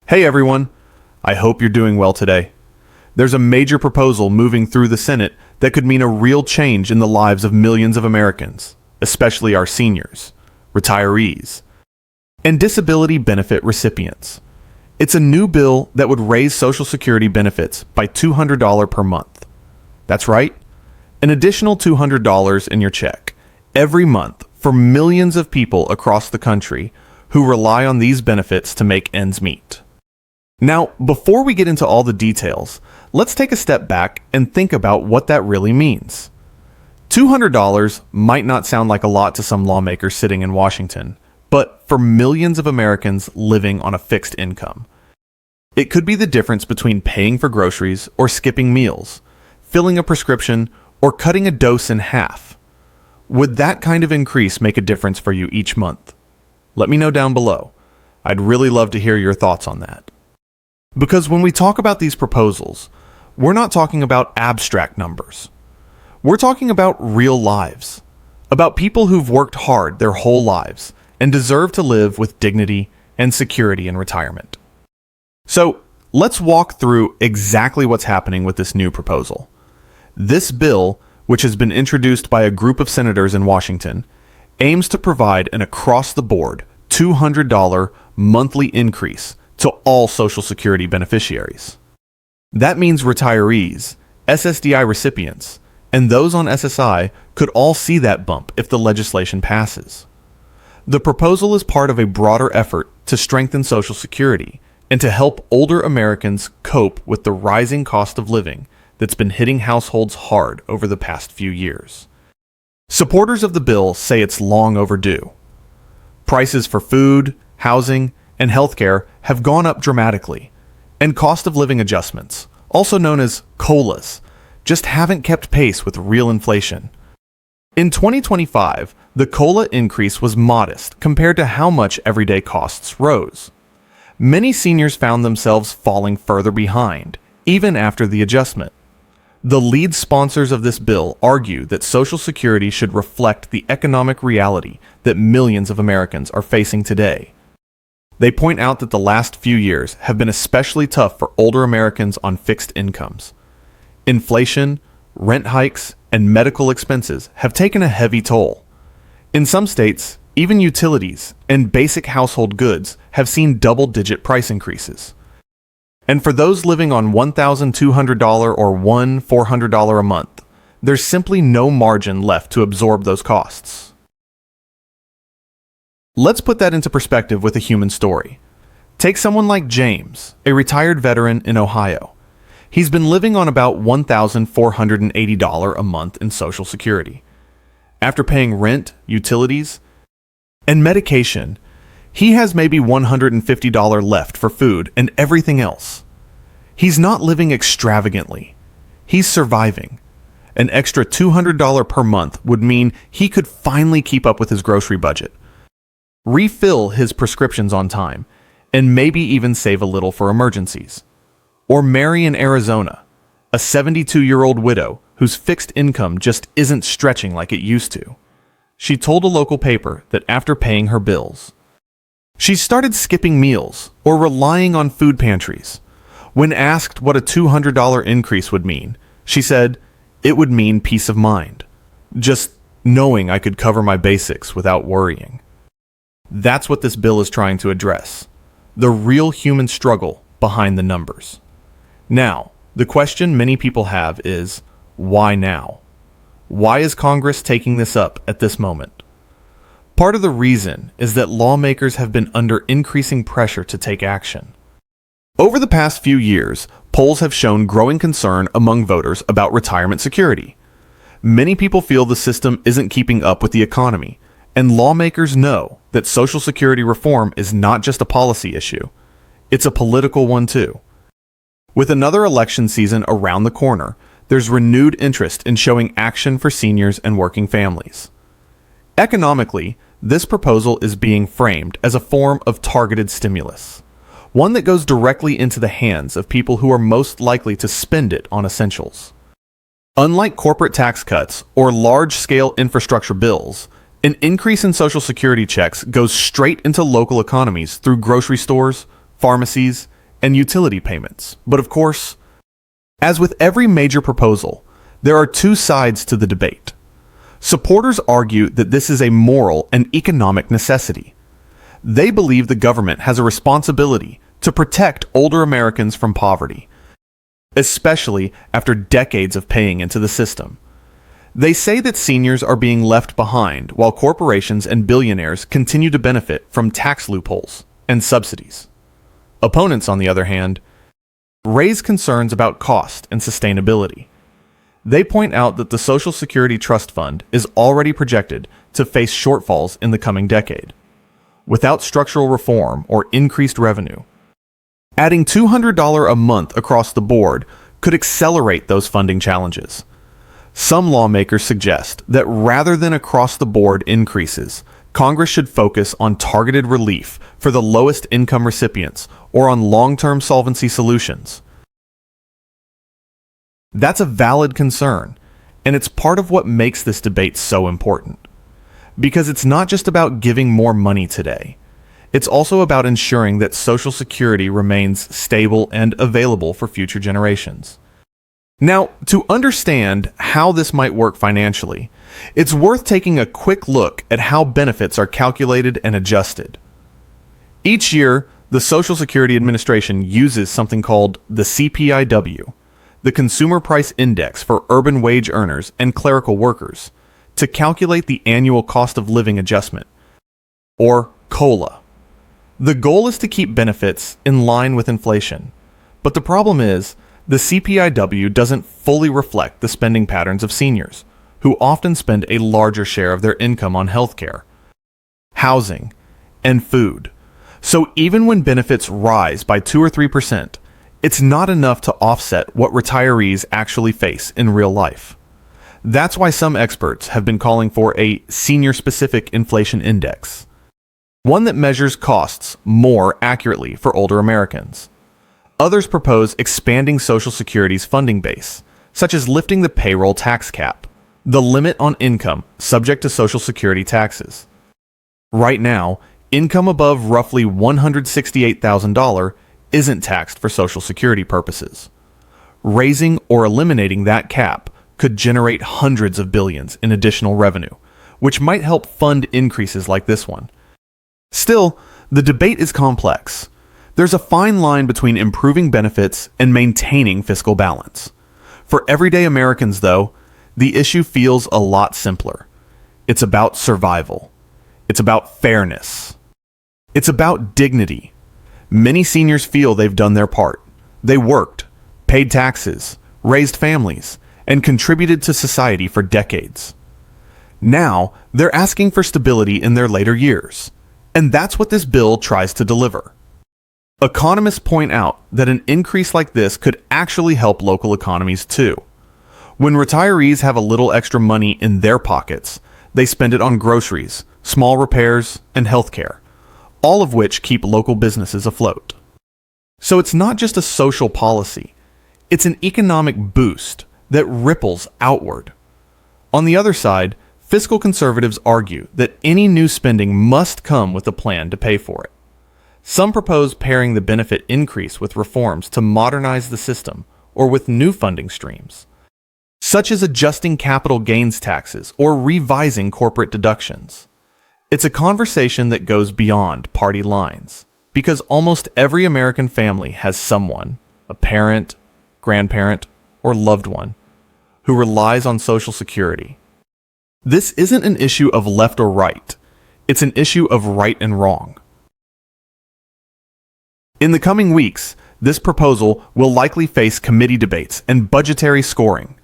Hey everyone, I hope you're doing well today. There's a major proposal moving through the Senate that could mean a real change in the lives of millions of Americans, especially our seniors, retirees, and disability benefit recipients. It's a new bill that would raise Social Security benefits by $200 per month. That's right, an additional $200 in your check every month for millions of people across the country who rely on these benefits to make ends meet. Now, before we get into all the details, let's take a step back and think about what that really means. $200 might not sound like a lot to some lawmakers sitting in Washington, but for millions of Americans living on a fixed income, it could be the difference between paying for groceries or skipping meals, filling a prescription, or cutting a dose in half. Would that kind of increase make a difference for you each month? Let me know down below. I'd really love to hear your thoughts on that. Because when we talk about these proposals, we're not talking about abstract numbers. We're talking about real lives, about people who've worked hard their whole lives and deserve to live with dignity and security in retirement. So let's walk through exactly what's happening with this new proposal. This bill, which has been introduced by a group of senators in Washington, aims to provide an across-the-board $200 monthly increase to all Social Security beneficiaries. That means retirees, SSDI recipients, and those on SSI could all see that bump if the legislation passes. The proposal is part of a broader effort to strengthen Social Security and to help older Americans cope with the rising cost of living that's been hitting households hard over the past few years. Supporters of the bill say it's long overdue. Prices for food, housing, and healthcare have gone up dramatically, and cost of living adjustments, also known as COLAs, just haven't kept pace with real inflation. In 2025, the COLA increase was modest compared to how much everyday costs rose. Many seniors found themselves falling further behind, even after the adjustment. The lead sponsors of this bill argue that Social Security should reflect the economic reality that millions of Americans are facing today. They point out that the last few years have been especially tough for older Americans on fixed incomes. Inflation, rent hikes, and medical expenses have taken a heavy toll. In some states, even utilities and basic household goods have seen double-digit price increases. And for those living on $1,200 or $1,400 a month, there's simply no margin left to absorb those costs. Let's put that into perspective with a human story. Take someone like James, a retired veteran in Ohio. He's been living on about $1,480 a month in Social Security. After paying rent, utilities, and medication, he has maybe $150 left for food and everything else. He's not living extravagantly. He's surviving. An extra $200 per month would mean he could finally keep up with his grocery budget, refill his prescriptions on time, and maybe even save a little for emergencies. Or Mary in Arizona, a 72-year-old widow whose fixed income just isn't stretching like it used to. She told a local paper that after paying her bills, she started skipping meals or relying on food pantries. When asked what a $200 increase would mean, she said, "It would mean peace of mind. Just knowing I could cover my basics without worrying." That's what this bill is trying to address, the real human struggle behind the numbers. Now, the question many people have is, why now? Why is Congress taking this up at this moment? Part of the reason is that lawmakers have been under increasing pressure to take action. Over the past few years, polls have shown growing concern among voters about retirement security. Many people feel the system isn't keeping up with the economy, and lawmakers know that Social Security reform is not just a policy issue, it's a political one too. With another election season around the corner, there's renewed interest in showing action for seniors and working families. Economically, this proposal is being framed as a form of targeted stimulus, one that goes directly into the hands of people who are most likely to spend it on essentials. Unlike corporate tax cuts or large-scale infrastructure bills, an increase in Social Security checks goes straight into local economies through grocery stores, pharmacies, and utility payments. But of course, as with every major proposal, there are two sides to the debate. Supporters argue that this is a moral and economic necessity. They believe the government has a responsibility to protect older Americans from poverty, especially after decades of paying into the system. They say that seniors are being left behind while corporations and billionaires continue to benefit from tax loopholes and subsidies. Opponents, on the other hand, raise concerns about cost and sustainability. They point out that the Social Security Trust Fund is already projected to face shortfalls in the coming decade. Without structural reform or increased revenue, adding $200 a month across the board could accelerate those funding challenges. Some lawmakers suggest that rather than across-the-board increases, Congress should focus on targeted relief for the lowest income recipients or on long-term solvency solutions. That's a valid concern, and it's part of what makes this debate so important. Because it's not just about giving more money today. It's also about ensuring that Social Security remains stable and available for future generations. Now, to understand how this might work financially, it's worth taking a quick look at how benefits are calculated and adjusted. Each year, the Social Security Administration uses something called the CPIW, the Consumer Price Index for urban wage earners and clerical workers, to calculate the annual cost of living adjustment, or COLA. The goal is to keep benefits in line with inflation, but the problem is the CPIW doesn't fully reflect the spending patterns of seniors, who often spend a larger share of their income on healthcare, housing, and food. So even when benefits rise by 2 or 3%, it's not enough to offset what retirees actually face in real life. That's why some experts have been calling for a senior-specific inflation index, one that measures costs more accurately for older Americans. Others propose expanding Social Security's funding base, such as lifting the payroll tax cap, the limit on income subject to Social Security taxes. Right now, income above roughly $168,000 isn't taxed for Social Security purposes. Raising or eliminating that cap could generate hundreds of billions in additional revenue, which might help fund increases like this one. Still, the debate is complex. There's a fine line between improving benefits and maintaining fiscal balance. For everyday Americans, though, the issue feels a lot simpler. It's about survival. It's about fairness. It's about dignity. Many seniors feel they've done their part. They worked, paid taxes, raised families, and contributed to society for decades. Now, they're asking for stability in their later years, and that's what this bill tries to deliver. Economists point out that an increase like this could actually help local economies too. When retirees have a little extra money in their pockets, they spend it on groceries, small repairs, and healthcare, all of which keep local businesses afloat. So it's not just a social policy, it's an economic boost that ripples outward. On the other side, fiscal conservatives argue that any new spending must come with a plan to pay for it. Some propose pairing the benefit increase with reforms to modernize the system or with new funding streams, such as adjusting capital gains taxes or revising corporate deductions. It's a conversation that goes beyond party lines, because almost every American family has someone, a parent, grandparent, or loved one, who relies on Social Security. This isn't an issue of left or right. It's an issue of right and wrong. In the coming weeks, this proposal will likely face committee debates and budgetary scoring.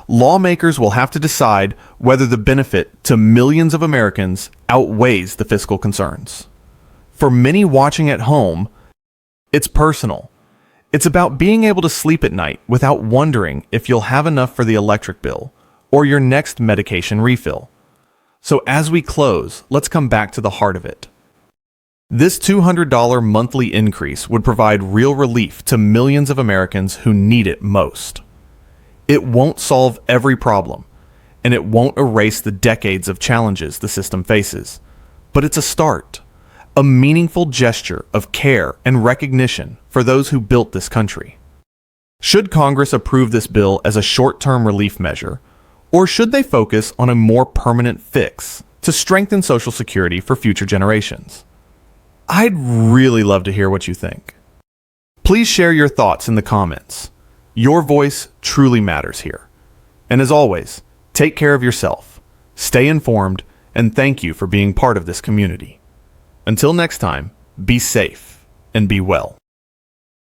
Lawmakers will have to decide whether the benefit to millions of Americans outweighs the fiscal concerns. For many watching at home, it's personal. It's about being able to sleep at night without wondering if you'll have enough for the electric bill or your next medication refill. So as we close, let's come back to the heart of it. This $200 monthly increase would provide real relief to millions of Americans who need it most. It won't solve every problem, and it won't erase the decades of challenges the system faces. But it's a start, a meaningful gesture of care and recognition for those who built this country. Should Congress approve this bill as a short-term relief measure, or should they focus on a more permanent fix to strengthen Social Security for future generations? I'd really love to hear what you think. Please share your thoughts in the comments. Your voice truly matters here. And as always, take care of yourself, stay informed, and thank you for being part of this community. Until next time, be safe and be well.